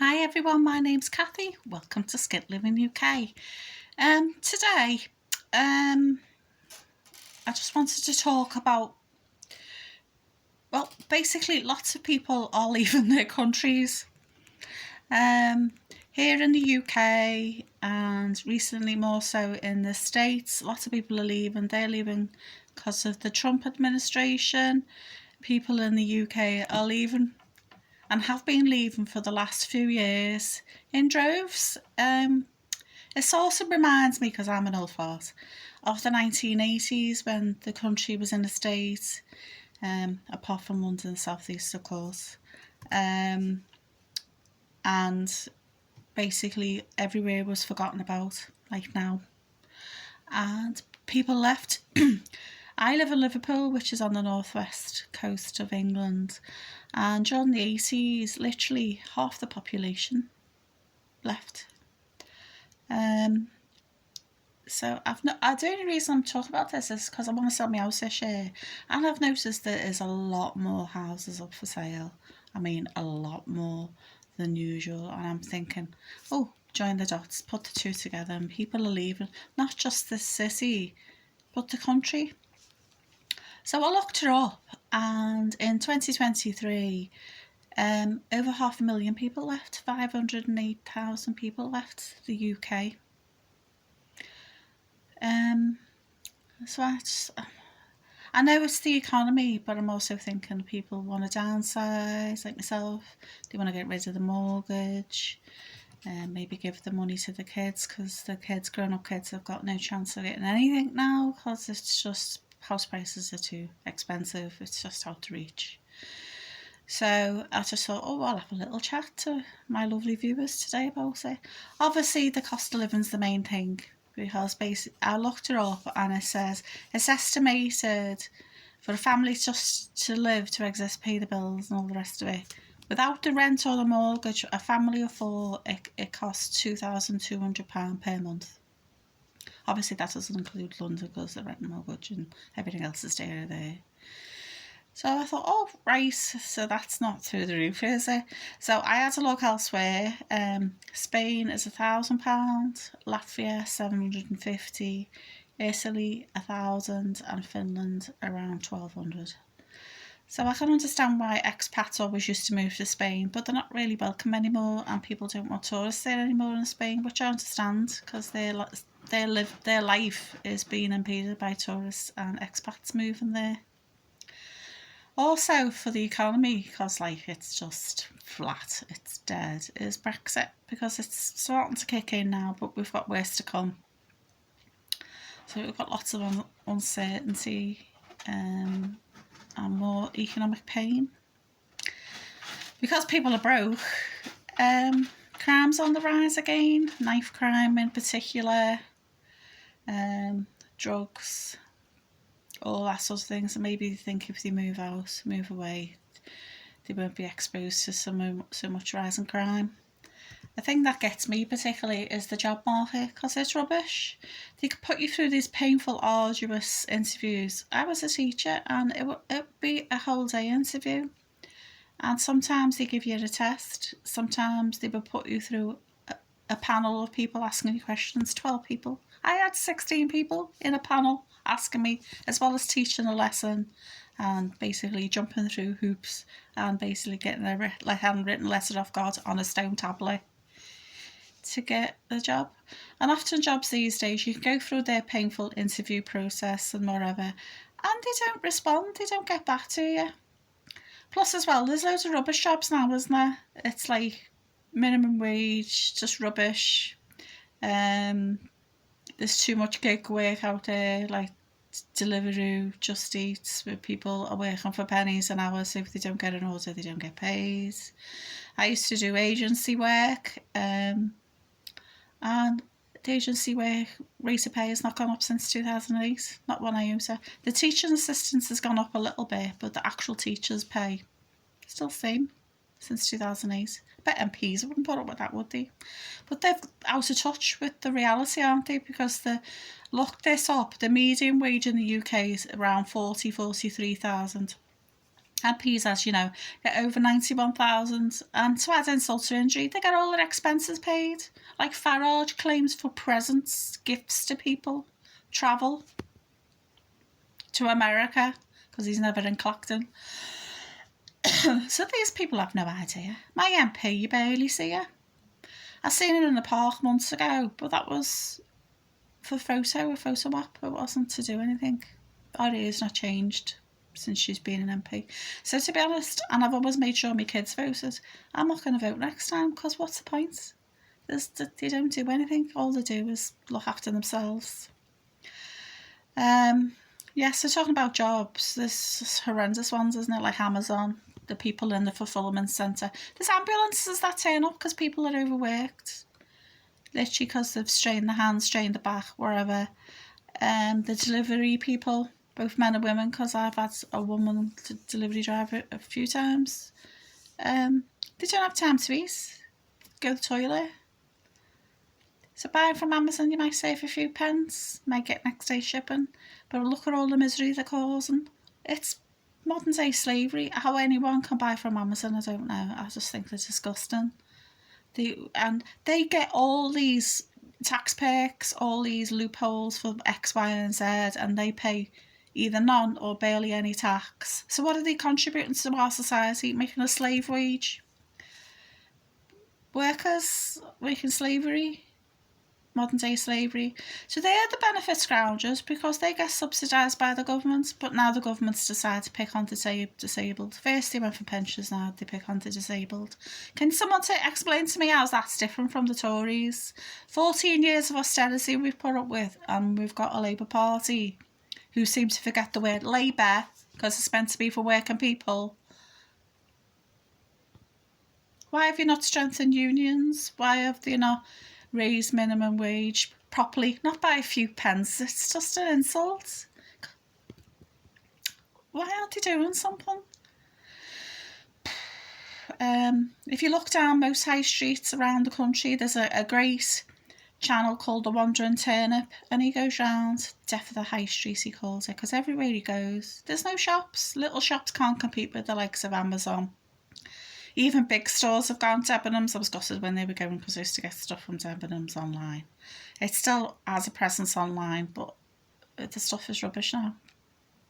Hi everyone, my name's Cathy. Welcome to Skint Living UK. Today, I just wanted to talk about, basically lots of people are leaving their countries. Here in the UK and recently more so in the States, lots of people are leaving. They're leaving because of the Trump administration. People in the UK are leaving and have been leaving for the last few years in droves. It also reminds me, because I'm an old fart, of the 1980s when the country was in a state, apart from London and South East, of course. And basically everywhere was forgotten about, like now. And people left. I live in Liverpool, which is on the northwest coast of England. And during the 80s, literally half the population left. So the only reason I'm talking about this is because I want to sell my house this year, and I've noticed there is a lot more houses up for sale. I mean, a lot more than usual, and I'm thinking, oh, join the dots, put the two together, and people are leaving not just the city, but the country. So I looked her up, and in 2023, over 500,000 people left. 508,000 people left the UK. So I know it's the economy, but I'm also thinking people want to downsize, like myself. They want to get rid of the mortgage and maybe give the money to the kids, because the kids, grown-up kids, have got no chance of getting anything now because it's just house prices are too expensive. It's just out of reach. So I just thought, I'll have a little chat to my lovely viewers today about it. Obviously, the cost of living's the main thing, because basically I looked it up and it says it's estimated for a family just to live, to exist, pay the bills and all the rest of it. Without the rent or the mortgage, a family of four, it costs £2,200 per month. Obviously, that doesn't include London because the rent and mortgage and everything else is there. So I thought, right, so that's not through the roof, is it? So I had to look elsewhere. Spain is £1,000, Latvia 750, Italy 1,000, and Finland around 1,200. So I can understand why expats always used to move to Spain, but they're not really welcome anymore, and people don't want tourists there anymore in Spain, which I understand, because their life is being impeded by tourists and expats moving there. Also for the economy, because it's just flat, it's dead, is Brexit, because it's starting to kick in now, but we've got worse to come. So we've got lots of uncertainty and more economic pain. Because people are broke, crime's on the rise again, knife crime in particular, drugs, all that sort of thing. So maybe they think if they move away, they won't be exposed to so much rise in crime. The thing that gets me particularly is the job market, because it's rubbish. They could put you through these painful, arduous interviews. I was a teacher, and it would be a whole day interview. And sometimes they give you a test. Sometimes they would put you through a panel of people asking you questions, 12 people. I had 16 people in a panel asking me, as well as teaching a lesson and basically jumping through hoops and basically getting a handwritten letter off God on a stone tablet to get the job. And often jobs these days, you can go through their painful interview process and whatever, and they don't respond, they don't get back to you. Plus as well, there's loads of rubbish jobs now, isn't there? It's like minimum wage, just rubbish. There's too much gig work out there, like Deliveroo, Just Eat, where people are working for pennies an hour, so if they don't get an order, they don't get paid. I used to do agency work, and the agency work rate of pay has not gone up since 2008, not when I used it. The teaching assistants has gone up a little bit, but the actual teachers' pay still the same since 2008. But MPs wouldn't put up with that, would they? But they're out of touch with the reality, aren't they? Because look this up, the median wage in the UK is around 43,000. MPs, as you know, get over 91,000, and to add insult to injury, they get all their expenses paid. Like Farage claims for presents, gifts to people, travel to America, because he's never in Clacton. So these people have no idea. My MP, you barely see her. I seen her in the park months ago, but that was for a photo op. It wasn't to do anything. Our ear's not changed since she's been an MP. So to be honest, and I've always made sure my kids voted, I'm not going to vote next time, because what's the point? They don't do anything. All they do is look after themselves. So talking about jobs, there's horrendous ones, isn't it? Like Amazon, the people in the fulfilment centre. There's ambulances that turn up because people are overworked. Literally because they've strained the hands, strained the back, wherever. The delivery people, both men and women, because I've had a woman delivery driver a few times. They don't have time to eat, go to the toilet. So buying from Amazon, you might save a few pence, might get next day shipping, but look at all the misery they're causing. It's modern day slavery. How anyone can buy from Amazon, I don't know. I just think they're disgusting. They get all these tax perks, all these loopholes for X, Y, and Z, and they pay either none or barely any tax. So what are they contributing to our society? Making a slave wage? Workers making slavery? Modern day slavery. So they are the benefit scroungers because they get subsidised by the government, but now the government's decided to pick on the disabled. First they went for pensions, now they pick on the disabled. Can someone explain to me how that's different from the Tories? 14 years of austerity we've put up with, and we've got a Labour Party who seem to forget the word Labour because it's meant to be for working people. Why have you not strengthened unions? Why have you not raise minimum wage properly, not by a few pence? It's just an insult. Why aren't they doing something? If you look down most high streets around the country, there's a great channel called The Wandering Turnip, and he goes round Death of the High Street, he calls it, because everywhere he goes there's no shops. Little shops can't compete with the likes of Amazon. Even big stores have gone to Debenhams. I was gutted when they were going because I used to get stuff from Debenhams online. It still has a presence online, but the stuff is rubbish now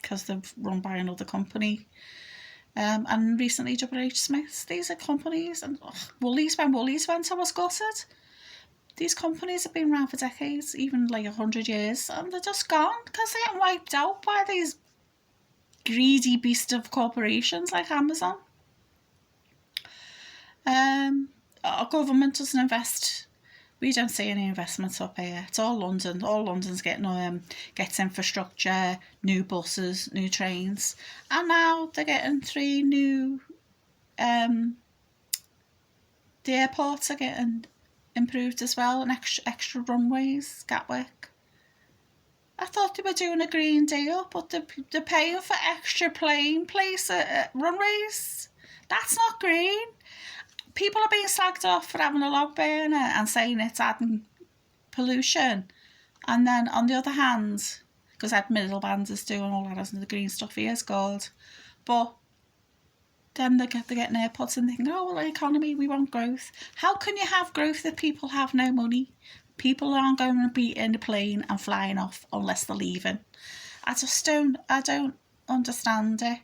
because they're run by another company. And recently WH Smith's. These are companies, and Woolies, when Woolies went, I was gutted. These companies have been around for decades, even like 100 years, and they're just gone because they're getting wiped out by these greedy beast of corporations like Amazon. Our government doesn't invest. We don't see any investments up here. It's all London. All London's gets infrastructure, new buses, new trains, and now they're getting 3 new. The airports are getting improved as well, and extra runways. Gatwick. I thought they were doing a Green Deal, but they're paying for extra plane place runways. That's not green. People are being slagged off for having a log burner and saying it's adding pollution. And then on the other hand, because Ed Miliband is doing all that, isn't the green stuff he is called. But then they're getting airports and thinking, oh, well, the economy, we want growth. How can you have growth if people have no money? People aren't going to be in the plane and flying off unless they're leaving. I don't understand it.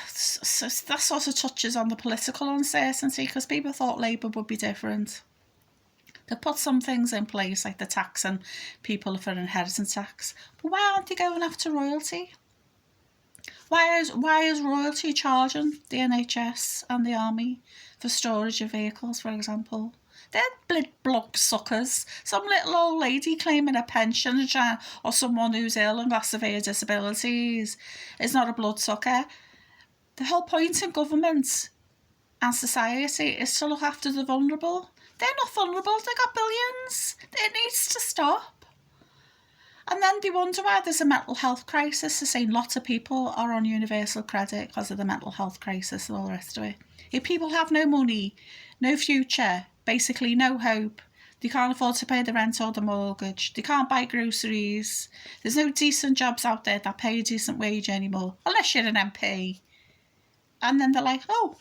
So that sort of touches on the political uncertainty because people thought Labour would be different. They put some things in place like the tax on people for inheritance tax, but why aren't they going after royalty? Why is royalty charging the NHS and the army for storage of vehicles, for example? They're blood suckers. Some little old lady claiming a pension or someone who's ill and got severe disabilities is not a bloodsucker. The whole point in government and society is to look after the vulnerable. They're not vulnerable, they got billions. It needs to stop. And then they wonder why there's a mental health crisis. They're saying lots of people are on universal credit because of the mental health crisis and all the rest of it. If people have no money, no future, basically no hope, They can't afford to pay the rent or the mortgage. They can't buy groceries. There's no decent jobs out there that pay a decent wage anymore, unless you're an MP. And then they're like, oh,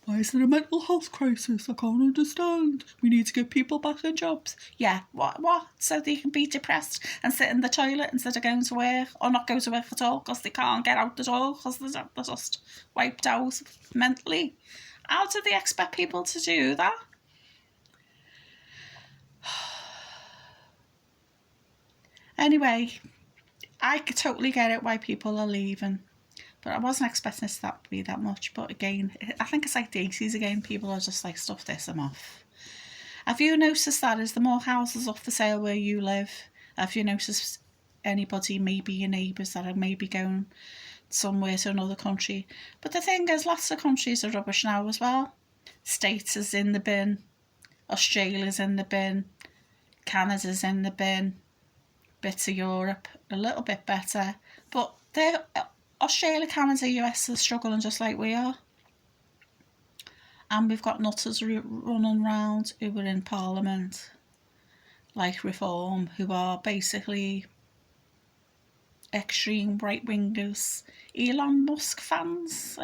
why is there a mental health crisis? I can't understand. We need to get people back in jobs. Yeah, what? So they can be depressed and sit in the toilet instead of going to work, or not go to work at all because they can't get out the door because they're just wiped out mentally. How do they expect people to do that? Anyway, I could totally get it why people are leaving. But I wasn't expecting that to be that much. But again, I think it's like the 80s again. People are just like, stuff this, I'm off. Have you noticed that? Is there more houses up for sale where you live? Have you noticed anybody, maybe your neighbours, that are maybe going somewhere to another country? But the thing is, lots of countries are rubbish now as well. States is in the bin. Australia's in the bin. Canada's in the bin. Bits of Europe, a little bit better. But they're... Australia, Canada, US are struggling just like we are. And we've got nutters running around who were in Parliament, like Reform, who are basically extreme right-wingers. Elon Musk fans.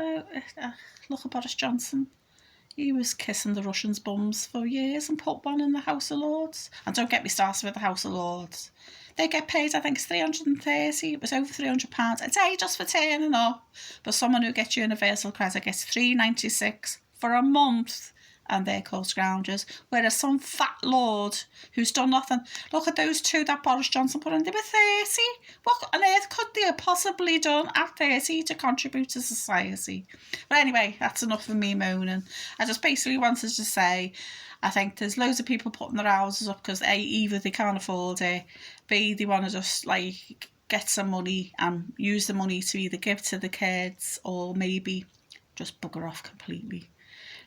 Look at Boris Johnson. He was kissing the Russians' bums for years and put one in the House of Lords. And don't get me started with the House of Lords. They get paid, I think it's 330, it was over £300 a day just for turning up. But someone who gets universal credit gets £396 for a month, and they're called scroungers. Whereas some fat lord who's done nothing, look at those two that Boris Johnson put in, they were 30. What on earth could they have possibly done at 30 to contribute to society? But anyway, that's enough of me moaning. I just basically wanted to say, I think there's loads of people putting their houses up because A, either they can't afford it, B, they want to just like get some money and use the money to either give to the kids or maybe just bugger off completely.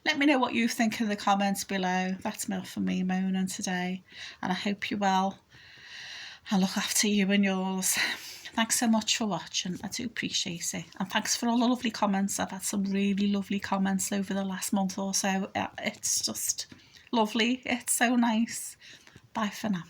Let me know what you think in the comments below. That's enough for me moaning today, and I hope you're well and look after you and yours. Thanks so much for watching. I do appreciate it, and thanks for all the lovely comments. I've had some really lovely comments over the last month or so. It's just lovely. It's so nice. Bye for now.